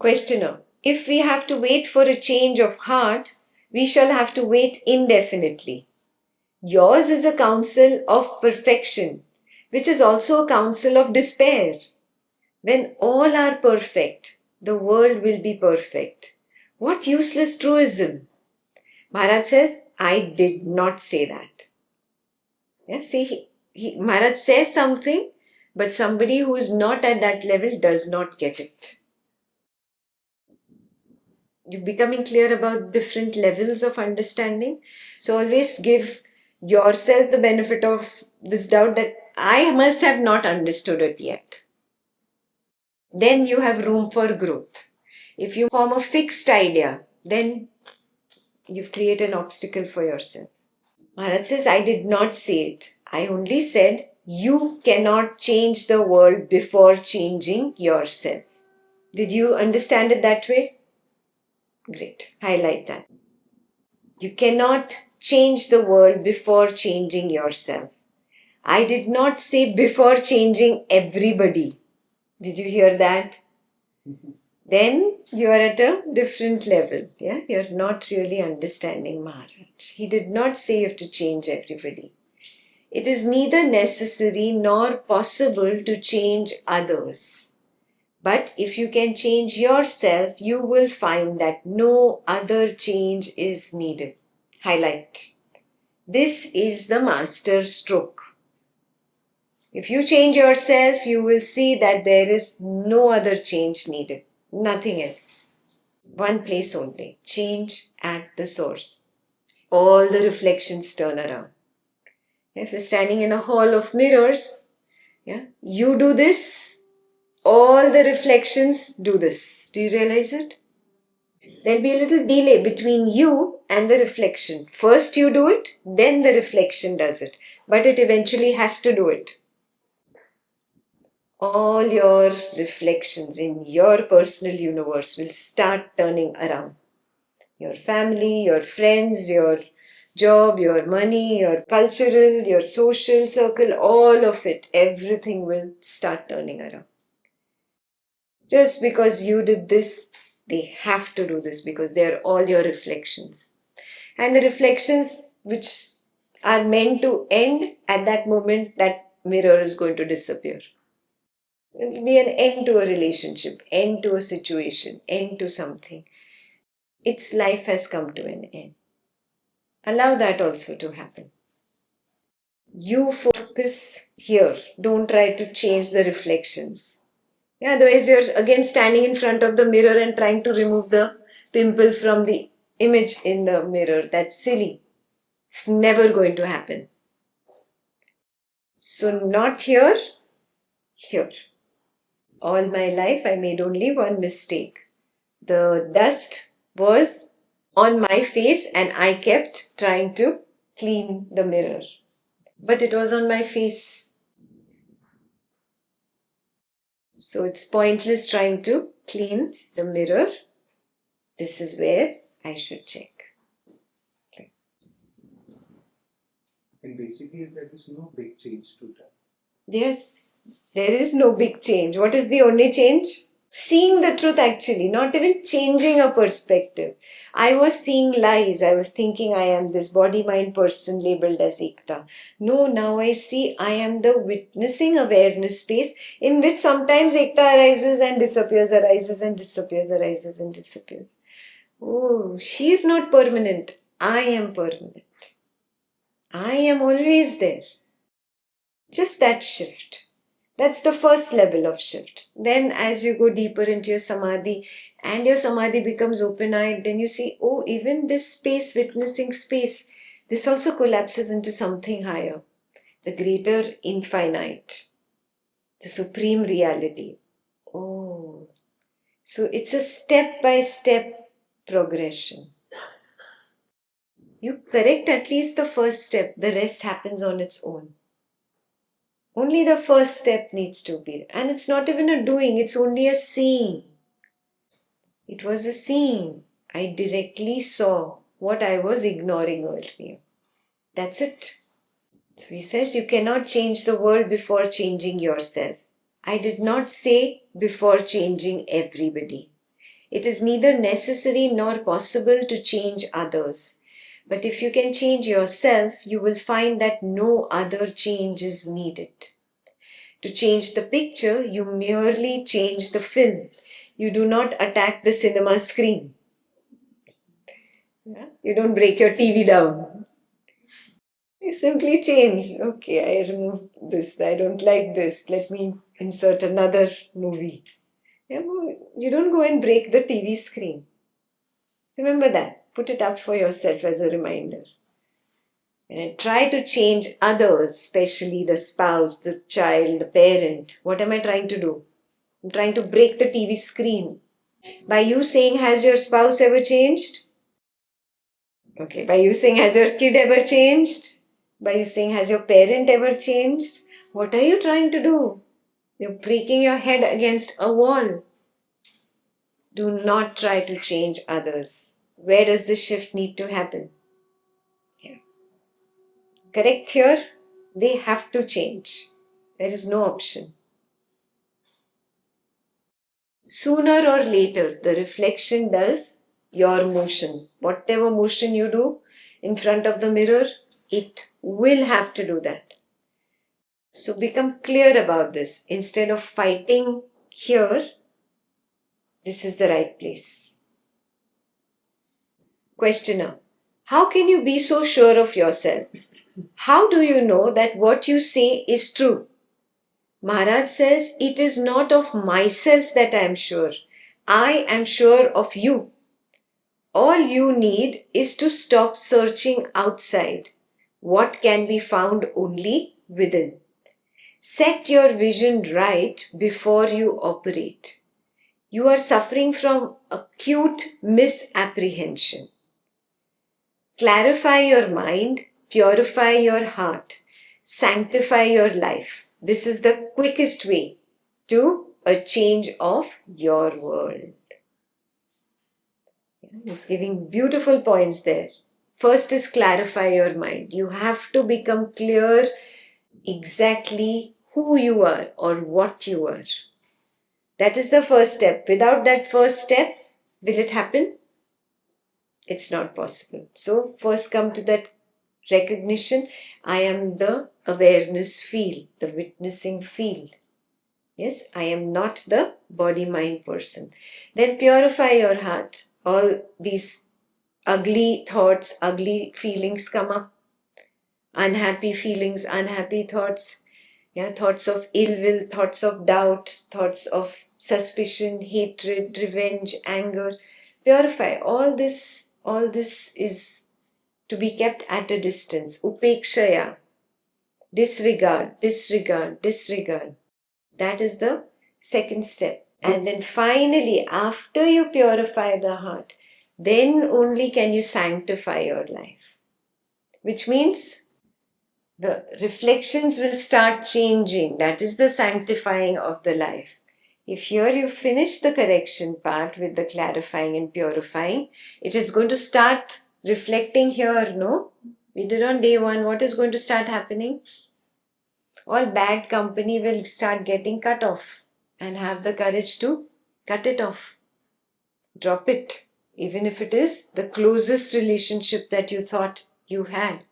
Questioner: if we have to wait for a change of heart, we shall have to wait indefinitely. Yours is a counsel of perfection, which is also a counsel of despair. When all are perfect, the world will be perfect. What useless truism! Maharaj says, I did not say that. Yeah, see, Maharaj says something, but somebody who is not at that level does not get it. You're becoming clear about different levels of understanding. So always give yourself the benefit of this doubt that I must have not understood it yet. Then you have room for growth. If you form a fixed idea, then you've created an obstacle for yourself. Maharaj says, I did not say it. I only said, you cannot change the world before changing yourself. Did you understand it that way? Great. Highlight that. You cannot change the world before changing yourself. I did not say before changing everybody. Did you hear that? Then you are at a different level. Yeah, you're not really understanding Maharaj. He did not say you have to change everybody. It is neither necessary nor possible to change others. But if you can change yourself, you will find that no other change is needed. Highlight. This is the master stroke. If you change yourself, you will see that there is no other change needed. Nothing else. One place only. Change at the source. All the reflections turn around. If you're standing in a hall of mirrors, you do this, all the reflections do this. Do you realize it? There'll be a little delay between you and the reflection. First you do it, then the reflection does it. But it eventually has to do it. All your reflections in your personal universe will start turning around. Your family, your friends, your job, your money, your cultural, your social circle, all of it, everything will start turning around. Just because you did this, they have to do this because they are all your reflections. And the reflections which are meant to end at that moment, that mirror is going to disappear. It will be an end to a relationship, end to a situation, end to something. Its life has come to an end. Allow that also to happen. You focus here. Don't try to change the reflections. Yeah, otherwise you're again standing in front of the mirror and trying to remove the pimple from the image in the mirror. That's silly. It's never going to happen. So not here, here. All my life I made only one mistake. The dust was on my face and I kept trying to clean the mirror. But it was on my face. So it's pointless trying to clean the mirror. This is where I should check. Okay. And basically, there is no big change to that. Yes, there is no big change. What is the only change? Seeing the truth actually, not even changing a perspective. I was seeing lies. I was thinking I am this body-mind person labeled as Ekta. No, now I see I am the witnessing awareness space in which sometimes Ekta arises and disappears, arises and disappears, arises and disappears. Oh, she is not permanent. I am permanent. I am always there. Just that shift. That's the first level of shift. Then as you go deeper into your samadhi and your samadhi becomes open-eyed, then you see, oh, even this space, witnessing space, this also collapses into something higher. The greater infinite. The supreme reality. Oh. So it's a step-by-step progression. You correct at least the first step. The rest happens on its own. Only the first step needs to be. And it's not even a doing, it's only a seeing. It was a seeing. I directly saw what I was ignoring earlier. That's it. So he says you cannot change the world before changing yourself. I did not say before changing everybody. It is neither necessary nor possible to change others. But if you can change yourself, you will find that no other change is needed. To change the picture, you merely change the film. You do not attack the cinema screen. Yeah? You don't break your TV down. You simply change. Okay, I remove this. I don't like this. Let me insert another movie. Yeah, you don't go and break the TV screen. Remember that. Put it up for yourself as a reminder. And try to change others, especially the spouse, the child, the parent. What am I trying to do? I'm trying to break the TV screen. By you saying, has your spouse ever changed? Okay. By you saying, has your kid ever changed? By you saying, has your parent ever changed? What are you trying to do? You're breaking your head against a wall. Do not try to change others. Where does the shift need to happen? Here. Correct here? They have to change. There is no option. Sooner or later, the reflection does your motion. Whatever motion you do in front of the mirror, it will have to do that. So become clear about this. Instead of fighting here, this is the right place. Questioner: how can you be so sure of yourself? How do you know that what you say is true? Maharaj says, it is not of myself that I am sure. I am sure of you. All you need is to stop searching outside. What can be found only within. Set your vision right before you operate. You are suffering from acute misapprehension. Clarify your mind, purify your heart, sanctify your life. This is the quickest way to a change of your world. He's giving beautiful points there. First is clarify your mind. You have to become clear exactly who you are or what you are. That is the first step. Without that first step, will it happen? It's not possible. So first come to that recognition. I am the awareness field, the witnessing field. Yes, I am not the body-mind person. Then purify your heart. All these ugly thoughts, ugly feelings come up. Unhappy feelings, unhappy thoughts. Yeah, thoughts of ill will, thoughts of doubt, thoughts of suspicion, hatred, revenge, anger. Purify. All this is to be kept at a distance. Upekshaya. Disregard, disregard, disregard. That is the second step. And then finally, after you purify the heart, then only can you sanctify your life. Which means the reflections will start changing. That is the sanctifying of the life. If here you finish the correction part with the clarifying and purifying, it is going to start reflecting here, no? We did on day one. What is going to start happening? All bad company will start getting cut off and have the courage to cut it off. Drop it, even if it is the closest relationship that you thought you had.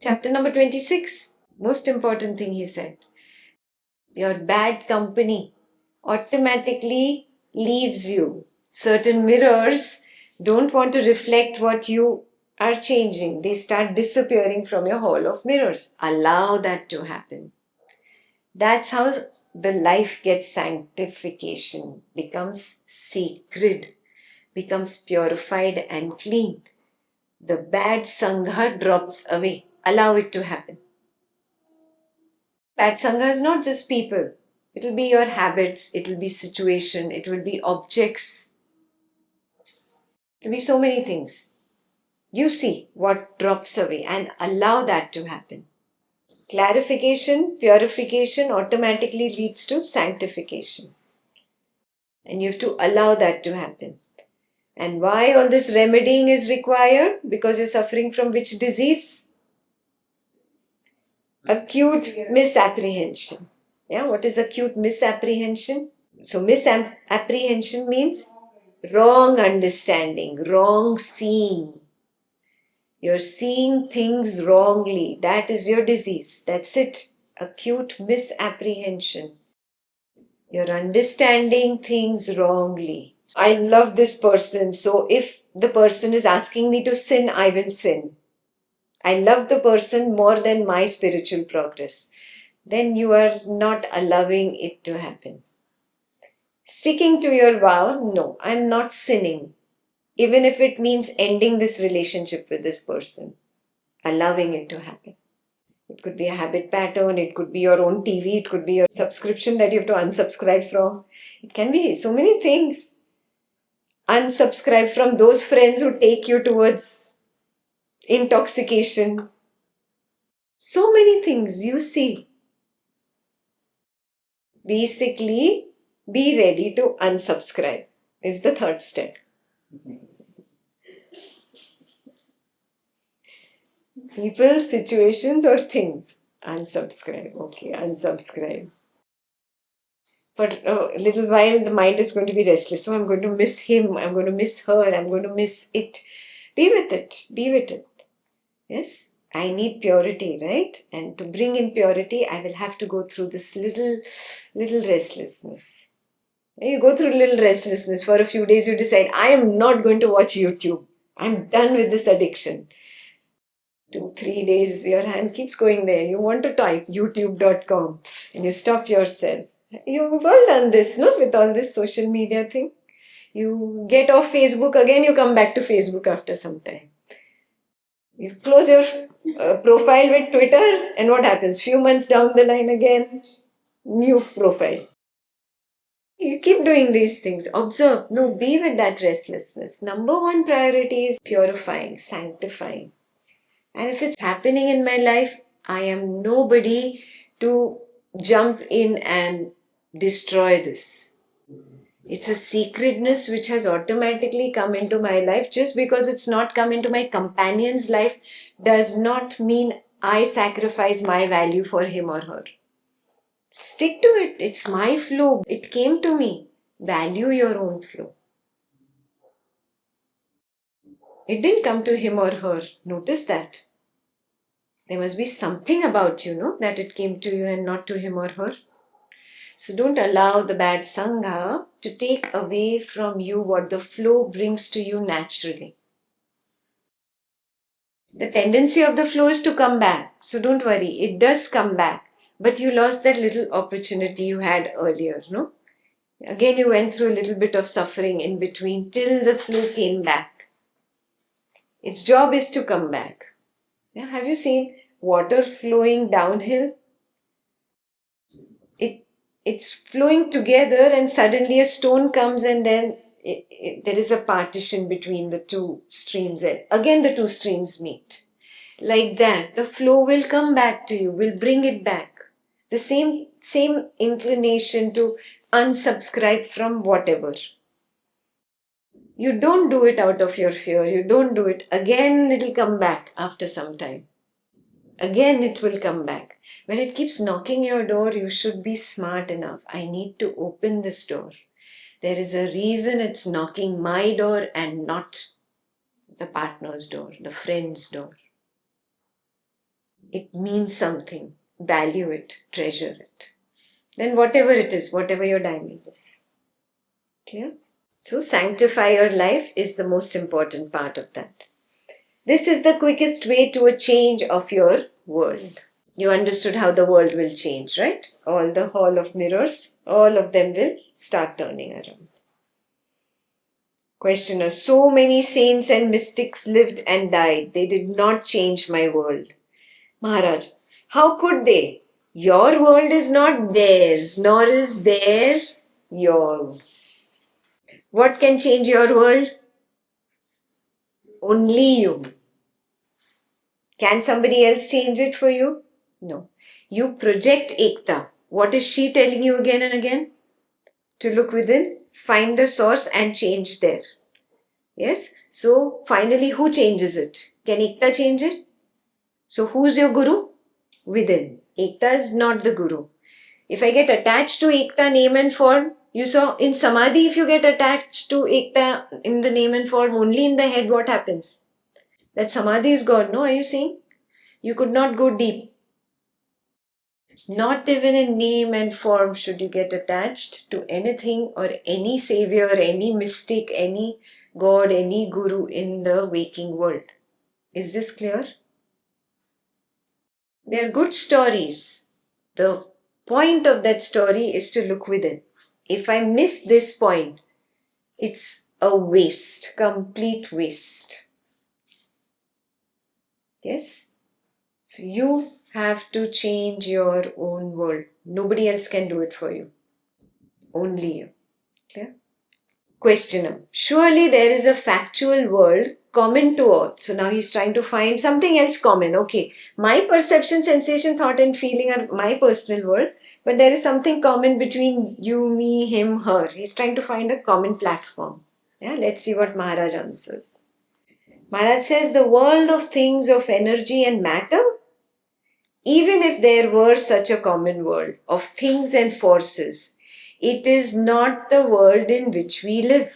Chapter number 26, most important thing he said. Your bad company automatically leaves you. Certain mirrors don't want to reflect what you are changing. They start disappearing from your hall of mirrors. Allow that to happen. That's how the life gets sanctification, becomes sacred, becomes purified and clean. The bad sangha drops away. Allow it to happen. Bad sangha is not just people. It will be your habits, it will be situation, it will be objects. It will be so many things. You see what drops away and allow that to happen. Clarification, purification automatically leads to sanctification. And you have to allow that to happen. And why all this remedying is required? Because you're suffering from which disease? Acute misapprehension. Yeah, what is acute misapprehension? So misapprehension means wrong understanding, wrong seeing. You're seeing things wrongly. That is your disease. That's it. Acute misapprehension. You're understanding things wrongly. I love this person, so if the person is asking me to sin, I will sin. I love the person more than my spiritual progress. Then you are not allowing it to happen. Sticking to your vow, no, I'm not sinning. Even if it means ending this relationship with this person, allowing it to happen. It could be a habit pattern, it could be your own TV, it could be your subscription that you have to unsubscribe from. It can be so many things. Unsubscribe from those friends who take you towards intoxication. So many things you see. Basically, be ready to unsubscribe is the third step. People, situations, or things. Unsubscribe. Okay, unsubscribe. For a little while, the mind is going to be restless. So I'm going to miss him. I'm going to miss her. I'm going to miss it. Be with it. Be with it. Yes, I need purity, right? And to bring in purity, I will have to go through this little restlessness. You go through little restlessness. For a few days, you decide, I am not going to watch YouTube. I'm done with this addiction. 2-3 days, your hand keeps going there. You want to type youtube.com and you stop yourself. You've all done this, no? With all this social media thing. You get off Facebook again, you come back to Facebook after some time. You close your profile with Twitter, and what happens? Few months down the line again, new profile. You keep doing these things. Observe. No, be with that restlessness. Number one priority is purifying, sanctifying. And if it's happening in my life, I am nobody to jump in and destroy this. It's a sacredness which has automatically come into my life. Just because it's not come into my companion's life does not mean I sacrifice my value for him or her. Stick to it. It's my flow. It came to me. Value your own flow. It didn't come to him or her. Notice that. There must be something about you, no? That it came to you and not to him or her. So don't allow the bad sangha to take away from you what the flow brings to you naturally. The tendency of the flow is to come back. So don't worry, it does come back. But you lost that little opportunity you had earlier, no? Again, you went through a little bit of suffering in between till the flow came back. Its job is to come back. Yeah, have you seen water flowing downhill? It's flowing together and suddenly a stone comes and then there is a partition between the two streams and again the two streams meet. Like that, the flow will come back to you, will bring it back. The same inclination to unsubscribe from whatever. You don't do it out of your fear. You don't do it. Again, it'll come back after some time. Again, it will come back. When it keeps knocking your door, you should be smart enough. I need to open this door. There is a reason it's knocking my door and not the partner's door, the friend's door. It means something. Value it, treasure it. Then whatever it is, whatever your diamond is. Clear? So sanctify your life is the most important part of that. This is the quickest way to a change of your world. You understood how the world will change, right? All the hall of mirrors, all of them will start turning around. Questioner, so many saints and mystics lived and died. They did not change my world. Maharaj, how could they? Your world is not theirs, nor is theirs yours. What can change your world? Only you. Can somebody else change it for you? No. You project Ekta. What is she telling you again and again? To look within, find the source and change there. Yes? So finally, who changes it? Can Ekta change it? So who's your guru? Within. Ekta is not the guru. If I get attached to Ekta name and form, You saw in Samadhi, if you get attached to Ekta in the name and form only in the head, what happens? That Samadhi is gone, no? Are you seeing? You could not go deep. Not even in name and form should you get attached to anything or any savior, any mystic, any god, any guru in the waking world. Is this clear? They are good stories. The point of that story is to look within. If I miss this point, it's a waste, complete waste. Yes? So you have to change your own world. Nobody else can do it for you. Only you. Clear? Questioner. Surely there is a factual world common to all. So now he's trying to find something else common. Okay, my perception, sensation, thought and feeling are my personal world, but there is something common between you, me, him, her. He's trying to find a common platform. Yeah, let's see what Maharaj answers. Maharaj says the world of things of energy and matter, even if there were such a common world of things and forces, it is not the world in which we live.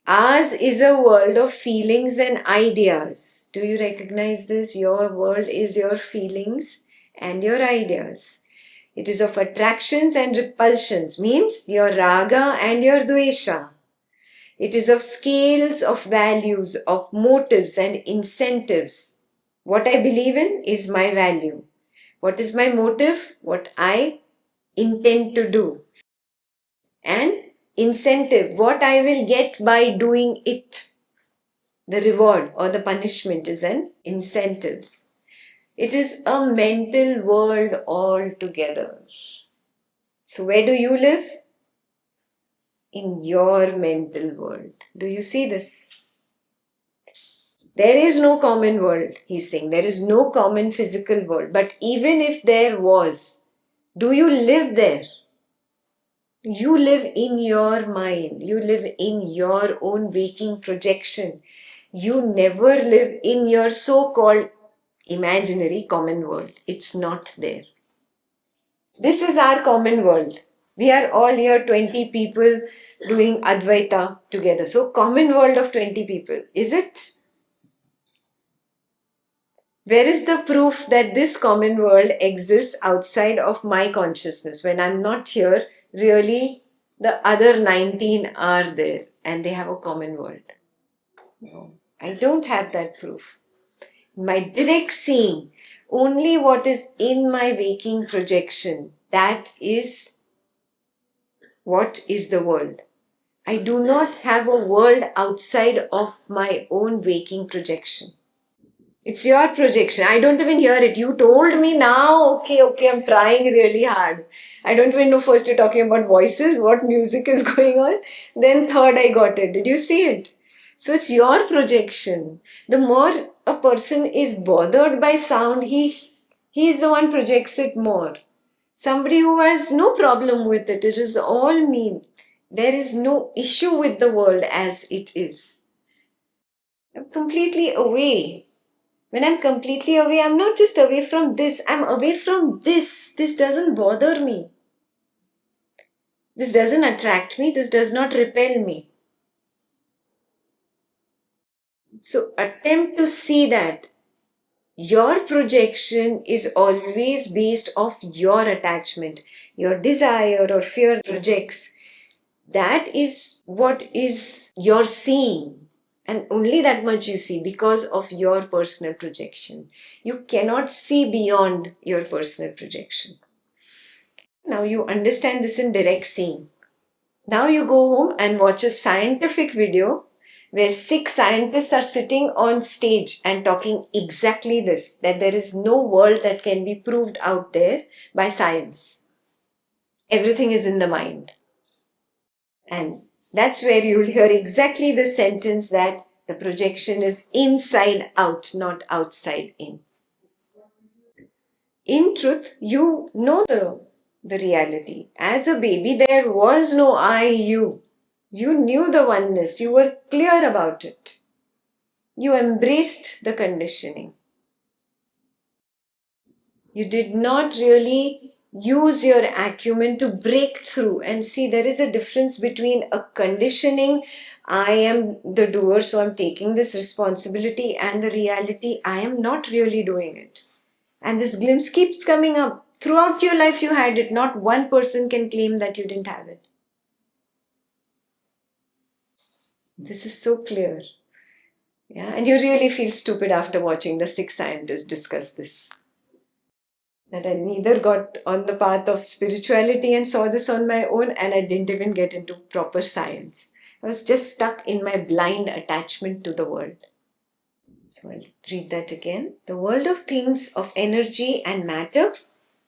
Ours is a world of feelings and ideas. Do you recognize this? Your world is your feelings and your ideas. It is of attractions and repulsions, means your raga and your dvesha. It is of scales of values, of motives and incentives. What I believe in is my value. What is my motive? What I intend to do. And incentive, what I will get by doing it. The reward or the punishment is an incentives. It is a mental world altogether. So where do you live? In your mental world. Do you see this? There is no common world, he's saying. There is no common physical world. But even if there was, do you live there? You live in your mind. You live in your own waking projection. You never live in your so-called imaginary common world. It's not there. This is our common world. We are all here 20 people doing Advaita together. So common world of 20 people. Is it? Where is the proof that this common world exists outside of my consciousness? When I'm not here, really the other 19 are there and they have a common world. No, I don't have that proof. My direct seeing, only what is in my waking projection, that is what is the world. I do not have a world outside of my own waking projection. It's your projection. I don't even hear it. You told me now, okay, I'm trying really hard. I don't even know first you're talking about voices, what music is going on. Then third, I got it. Did you see it? So it's your projection. The more a person is bothered by sound, he is the one projects it more. Somebody who has no problem with it, it is all me. There is no issue with the world as it is. I'm completely away. When I'm completely away, I'm not just away from this, I'm away from this. This doesn't bother me. This doesn't attract me. This does not repel me. So attempt to see that your projection is always based off your attachment. Your desire or fear projects. That is what is your seeing. And only that much you see because of your personal projection. You cannot see beyond your personal projection. Now you understand this in direct seeing. Now you go home and watch a scientific video where 6 scientists are sitting on stage and talking exactly this, that there is no world that can be proved out there by science. Everything is in the mind. And that's where you'll hear exactly the sentence that the projection is inside out, not outside in. In truth, you know the reality. As a baby, there was no I, you. You knew the oneness. You were clear about it. You embraced the conditioning. You did not really use your acumen to break through and see there is a difference between a conditioning, I am the doer, so I'm taking this responsibility, and the reality, I am not really doing it. And this glimpse keeps coming up. Throughout your life, you had it. Not one person can claim that you didn't have it. This is so clear. Yeah, and you really feel stupid after watching the 6 scientists discuss this. That I neither got on the path of spirituality and saw this on my own, and I didn't even get into proper science. I was just stuck in my blind attachment to the world. So I'll read that again. The world of things, of energy and matter,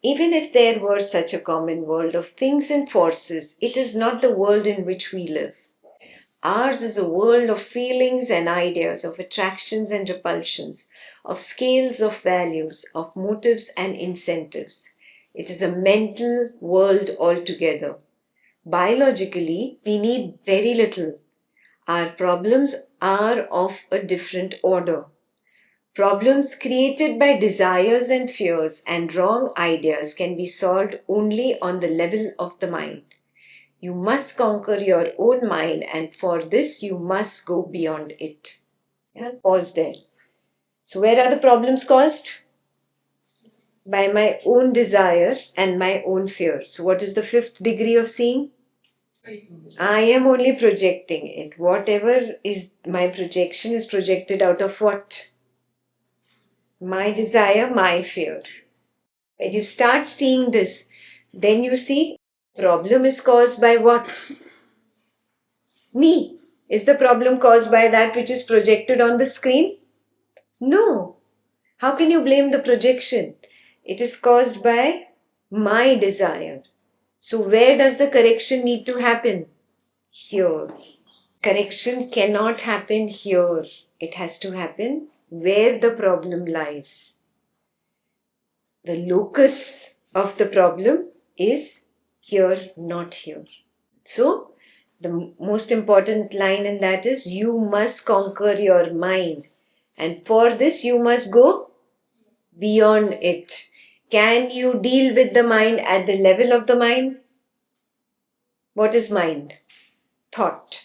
even if there were such a common world of things and forces, it is not the world in which we live. Ours is a world of feelings and ideas, of attractions and repulsions, of scales of values, of motives and incentives. It is a mental world altogether. Biologically, we need very little. Our problems are of a different order. Problems created by desires and fears and wrong ideas can be solved only on the level of the mind. You must conquer your own mind, and for this you must go beyond it. Yeah, pause there. So, where are the problems caused? By my own desire and my own fear. So, what is the fifth degree of seeing? I am only projecting it. Whatever is my projection is projected out of what? My desire, my fear. When you start seeing this, then you see problem is caused by what? Me. Is the problem caused by that which is projected on the screen? No. How can you blame the projection? It is caused by my desire. So where does the correction need to happen? Here. Correction cannot happen here. It has to happen where the problem lies. The locus of the problem is here, not here. So, the most important line in that is you must conquer your mind, and for this you must go beyond it. Can you deal with the mind at the level of the mind? What is mind? Thought.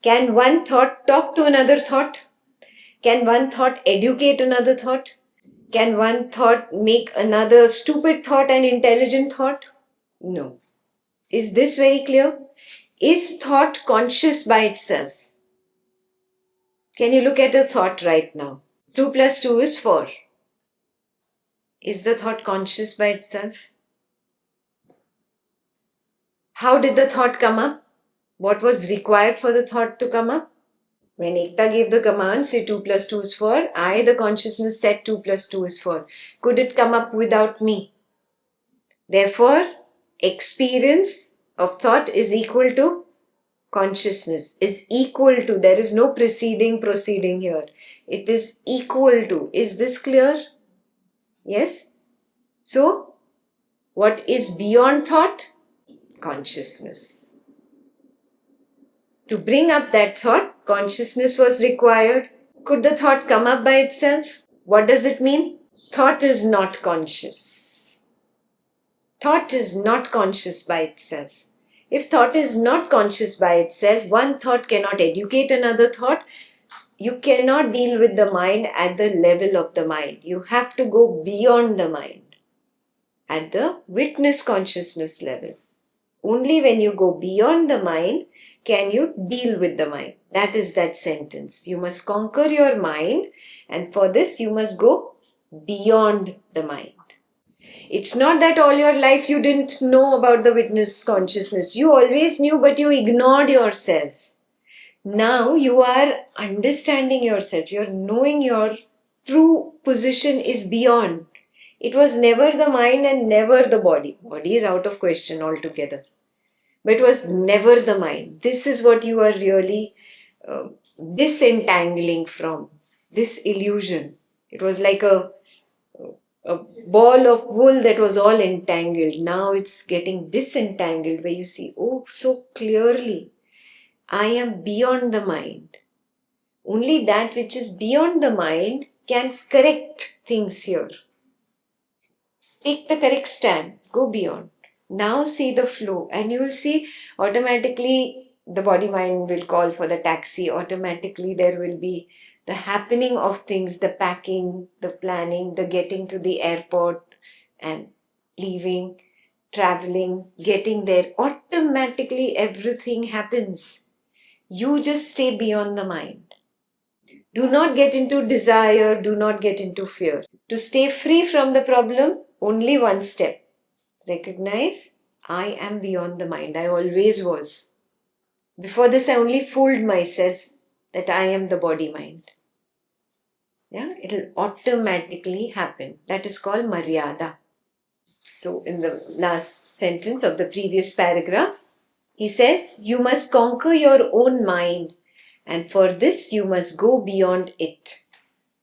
Can one thought talk to another thought? Can one thought educate another thought? Can one thought make another stupid thought an intelligent thought? No. Is this very clear? Is thought conscious by itself? Can you look at a thought right now? 2 plus 2 is 4. Is the thought conscious by itself? How did the thought come up? What was required for the thought to come up? When Ekta gave the command, say 2 plus 2 is 4, I, the consciousness, said 2 plus 2 is 4. Could it come up without me? Therefore, experience of thought is equal to consciousness, is equal to, there is no proceeding here. It is equal to. Is this clear? Yes? So, what is beyond thought? Consciousness. To bring up that thought, consciousness was required. Could the thought come up by itself? What does it mean? Thought is not conscious. Thought is not conscious by itself. If thought is not conscious by itself, one thought cannot educate another thought. You cannot deal with the mind at the level of the mind. You have to go beyond the mind at the witness consciousness level. Only when you go beyond the mind can you deal with the mind. That is that sentence. You must conquer your mind, and for this you must go beyond the mind. It's not that all your life you didn't know about the witness consciousness. You always knew, but you ignored yourself. Now you are understanding yourself. You're knowing your true position is beyond. It was never the mind and never the body. Body is out of question altogether. But it was never the mind. This is what you are really disentangling from. This illusion. It was like a ball of wool that was all entangled. Now it's getting disentangled, where you see, oh, so clearly, I am beyond the mind. Only that which is beyond the mind can correct things here. Take the correct stand. Go beyond. Now see the flow, and you will see automatically the body mind will call for the taxi. Automatically, there will be the happening of things, the packing, the planning, the getting to the airport and leaving, traveling, getting there. Automatically, everything happens. You just stay beyond the mind. Do not get into desire, do not get into fear. To stay free from the problem, only one step. Recognize I am beyond the mind. I always was. Before this, I only fooled myself that I am the body mind. Yeah, it'll automatically happen. That is called Maryada. So, in the last sentence of the previous paragraph, he says, you must conquer your own mind, and for this, you must go beyond it.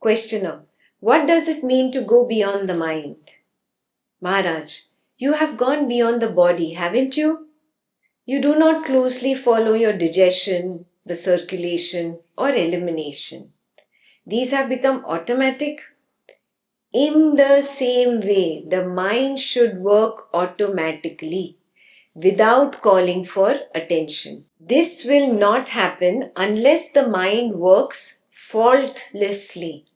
Questioner, what does it mean to go beyond the mind? Maharaj, you have gone beyond the body, haven't you? You do not closely follow your digestion, the circulation, or elimination. These have become automatic. In the same way, the mind should work automatically without calling for attention. This will not happen unless the mind works faultlessly.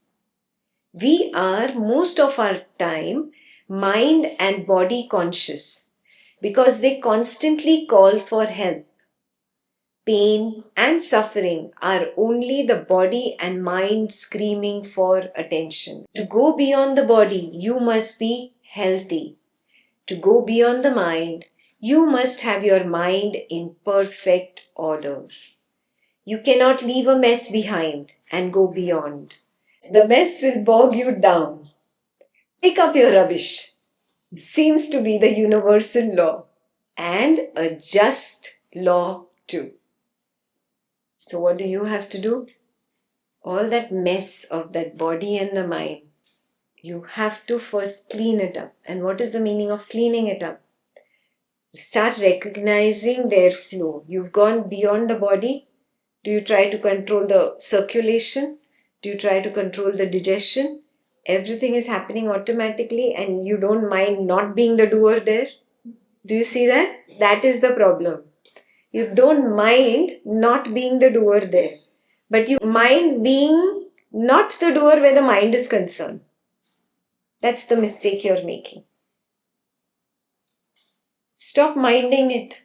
We are most of our time mind and body conscious because they constantly call for help. Pain and suffering are only the body and mind screaming for attention. To go beyond the body, you must be healthy. To go beyond the mind, you must have your mind in perfect order. You cannot leave a mess behind and go beyond. The mess will bog you down. Pick up your rubbish. Seems to be the universal law, and a just law too. So what do you have to do? All that mess of that body and the mind, you have to first clean it up. And what is the meaning of cleaning it up? Start recognizing their flow. You've gone beyond the body. Do you try to control the circulation? Do you try to control the digestion? Everything is happening automatically and you don't mind not being the doer there. Do you see that? That is the problem. You don't mind not being the doer there, but you mind being not the doer where the mind is concerned. That's the mistake you're making. Stop minding it.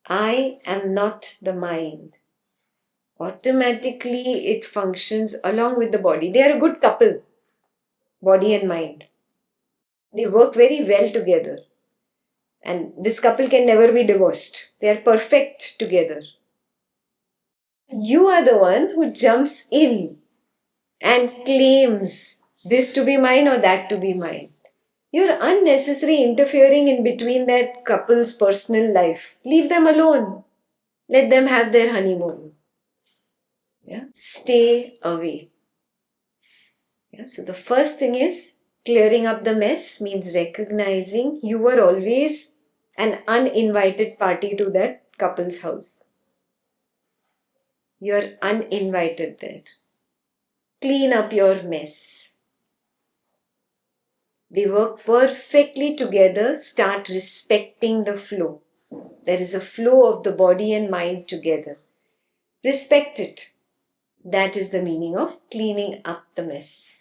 I am not the mind. Automatically it functions along with the body. They are a good couple, body and mind. They work very well together. And this couple can never be divorced. They are perfect together. You are the one who jumps in and claims this to be mine or that to be mine. You're unnecessarily interfering in between that couple's personal life. Leave them alone. Let them have their honeymoon. Yeah? Stay away. Yeah? So the first thing is clearing up the mess means recognizing you were always an uninvited party to that couple's house. You're uninvited there. Clean up your mess. They work perfectly together. Start respecting the flow. There is a flow of the body and mind together. Respect it. That is the meaning of cleaning up the mess.